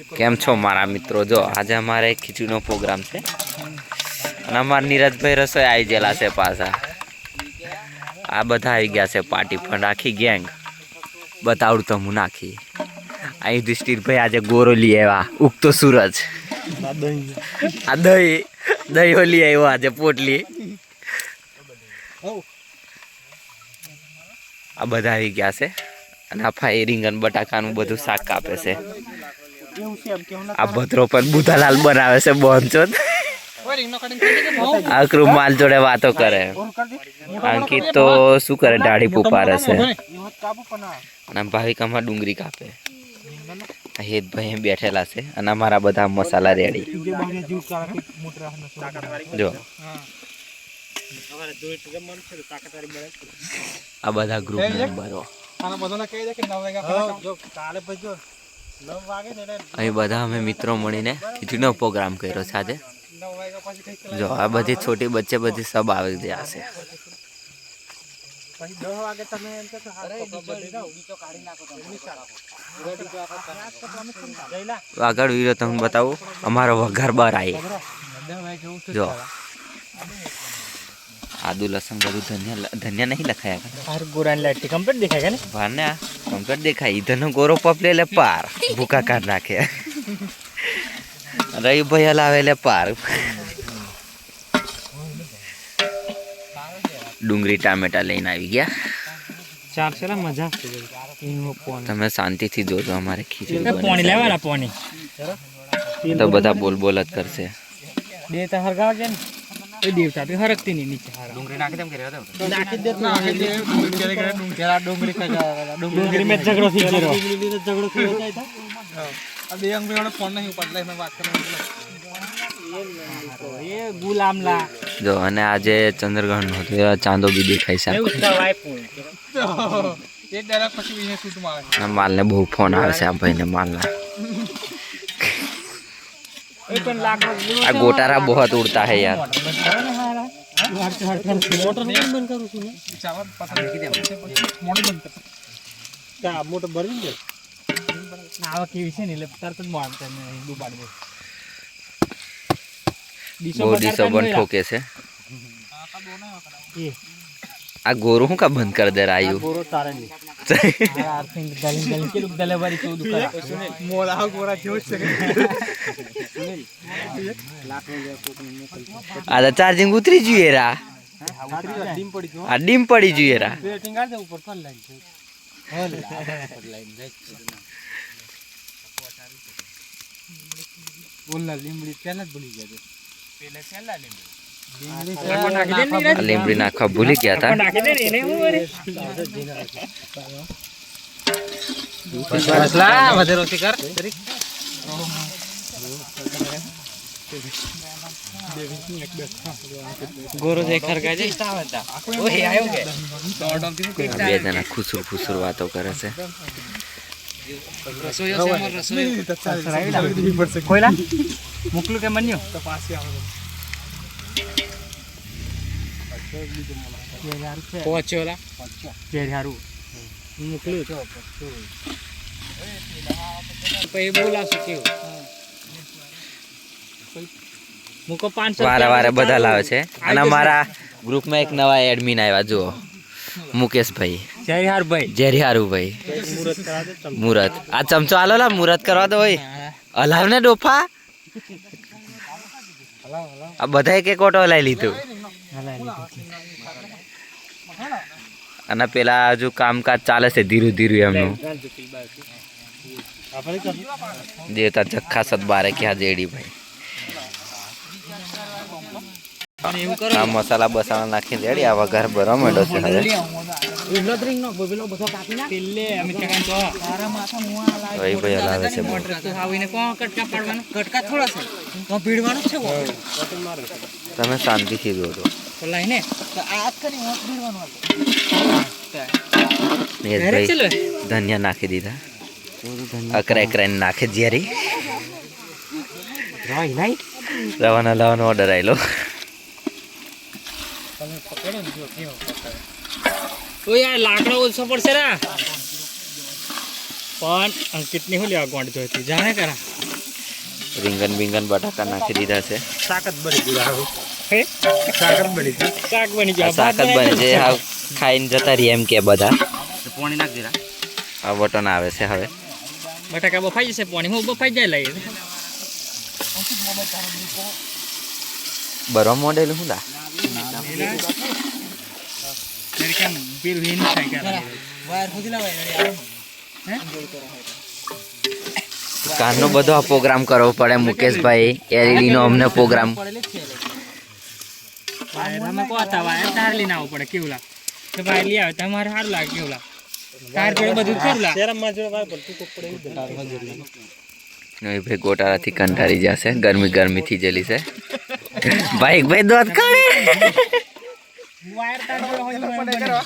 કેમ છો મારા મિત્રો? જો આજે અમારે ખીચડીનો પ્રોગ્રામ છે અને અમારા નીરજભાઈ રસોઈ આવી ગયેલા છે પાછા. આ બધા આવી ગયા છે પાર્ટી પણ આખી ગેંગ બતાવડું તો હું નાખી. આ યુધિષ્ઠિરભાઈ આજે ગોરો લઈ આવ્યા, ઉગતો સૂરજ. આ દહીં લઈ આવ્યો આજે પોટલી. આ બધા આવી ગયા છે અને આ ફાઈ રીંગણ બટાકાનું બધું શાક કાપે છે. આ ભદ્રો પણ બુધાલાલ બનાવે છે બોનચોદ. આકરું માલ જોડે વાતો કરે. અંકિત તો શું કરે, દાઢી પુપારે છે. અને ભાવિકામાં ડુંગળી કાપે. હેતભાઈ બેઠેલા છે અને અમારા બધા મસાલા રેડી. જો આ બધા ગ્રુપ મેમ્બરો અહીં બધા અમે મિત્રો મળીને ખીચડીનો પ્રોગ્રામ કર્યો છે આજે. જો આ બધી છોટી બચ્ચે બધી સબ આવી ગયા છે. આગળ વિડીયો તમને બતાવું. અમારો વઘાર બાર આવી. જો आदू लसन બધું धनिया नहीं लखाया गोरा लाइट कंप्लीट दिखाएगा ना भारने कंप्लीट देखा. इधर नो गोरो पप ले ले पार भूखा काट नाखे. रही भैया लावे ले पार. डूंगरी टामेटा लઈને આવી ગયા. ચાર છે મજા તમે શાંતિથી જોજો. અમારે ખીચડી પાણી લેવાના પાણી તો બધા બોલ બોલ જ કરશે. બે તો હરગાવ છે ને એ દેવતા તો હરકતી નહીં નીચે. ડુંગળી નાખી દેમ કર્યો હતો. નાખી દે ડુંગળી મેં ઝઘડો થઈ ગયો. ઝઘડો થયો હતો. આ બે અંગ મેં ફોન નહીં ઉપાડલા મેં વાત કરવા. એ ગુલામલા જો અને આજે ચંદ્રગ્રહણ હતો. ચાંદો બી દેખાય છે. એક ડાયરેક્ટ પછી વિને શૂટ મારે. માલને બહુ ફોન આવે છે આ ભાઈને. માલના આ ગોટારા बहुत उड़ता है यार. મોટો ભરી દે. આવા કેવી છે ને એટલે તરત જ મારતા ડૂબાડ દે. ડીસો બન ઠોકે છે. આ ગોરો હું કા બંધ कर दे रायू. ગોરો તારે નહીં. આર સિંગ દલિંગ દલિંગ કે લુક દલેવારી તો દુકા મોલા ગોરા જોશ છે. આ ચાર્જિંગ ઉતરી જોઈએ રા. આ ડીમ પડી જોઈએ રા. બેટિંગ આ દે ઉપર પર લાઈન છે. હલ લાઈન જાય. બોલના લીમડી પહેલા જ ભૂલી ગયા. પહેલા છેલ્લા લીમડી લીમડી નાખવા ભૂલી ગયા હતા. બે જણા ખુસુર ખુસુર વાતો કરે છે. મોકલું કે મન્યો પહોંચ્યો હારું મોકલું પછી બોલાવશું કેવું. મૂકો 500 વારે વારે બધા લાવે છે. અને અમારા ગ્રુપમાં એક નવા એડમિન આવ્યા. જુઓ મુકેશભાઈ જેરીહારુભાઈ મુરત. આ ચમચો આલો લા મુરત કરવા દો. હોય હલાવ ને ડોફા. આ બધા એક એક ઓટો હલાવી લીધું. અને પેલા હજુ કામકાજ ચાલે છે ધીરું ધીરું એમનું. દેવતા જખ્ખા સદબારે ક્યાં જેડી ભાઈ. આ મસાલા બસાલા નાખીને રેડી. આ વઘાર ભરવા માંડ્યો છે હવે. ભાઈ હલાવે છે. તમે શાંતિથી જોજો. ધનિયા નાખી દીધા. અકરા અકરા નાખે જેરી. રવાના લાવવાનો ઓર્ડર આવેલો. તો યાર લાકડો ઓછો પડશે ને પણ અંકિતની હું લેવા ગોંડ જોઈતી જાણે કરા રીંગણ બીંગણ બટાકા નાખી દીધા છે. શાક જ બની ગયું હાવ. હે શાક જ બની ગયું. શાક બની આ ગયું. શાક જ બને છે. હાવ ખાઈને જતા રહીએ એમ કે બધા. પાણી નાખ દીધા. આ બટન આવે છે હવે. બટાકા બફાઈ જશે પાણીમાં બફાઈ જાય લઈ. બરો મોડેલ હું દા કેમ પેલું એ નહીં થાય કે વાયર ખોદી લાવાય હે કારનો બધો આ પ્રોગ્રામ કરવો પડે મુકેશભાઈ. એલઈડી નો અમને પ્રોગ્રામ વાયરમાં કો હતા વાયર તાર લઈને આવવું પડે કેવું લાગે તો વાયર લઈ આવે તમારે સારું લાગે કેવું લાગે તાર જોડે બધું કરું લાગે શેરમાં જોડે વાયર પડતું કોક પડે તારમાં જોડે ભાઈ ગોટાળાથી કંટાળી જશે. ગરમી થી જલી છે ભાઈ. ભાઈ દોત કાઢે વાયર તાર જોડે હોય